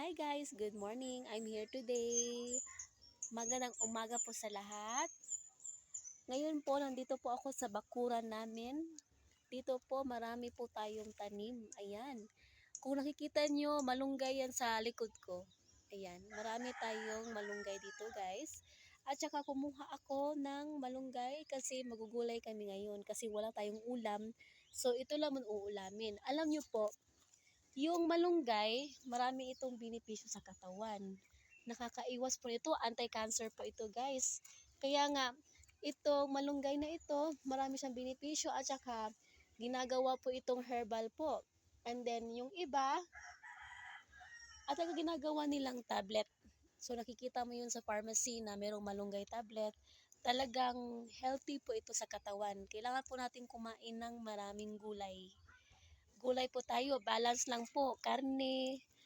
Hi guys, good morning. I'm here today. Magandang umaga po sa lahat. Ngayon po, nandito po ako sa bakuran namin. Dito po, marami po tayong tanim. Ayan. Kung nakikita nyo, malunggay yan sa likod ko. Ayan, marami tayong malunggay dito guys. At saka kumuha ako ng malunggay kasi magugulay kami ngayon kasi wala tayong ulam. So ito lang ang uulamin. Alam nyo po, yung malunggay, marami itong benepisyo sa katawan. Nakakaiwas po ito, anti-cancer po ito guys. Kaya nga, itong malunggay na ito, marami siyang benepisyo at saka ginagawa po itong herbal po. And then yung iba, at saka ginagawa nilang tablet. So nakikita mo yun sa pharmacy na merong malunggay tablet. Talagang healthy po ito sa katawan. Kailangan po natin kumain ng maraming gulay. Gulay po tayo, balance lang po. Karne,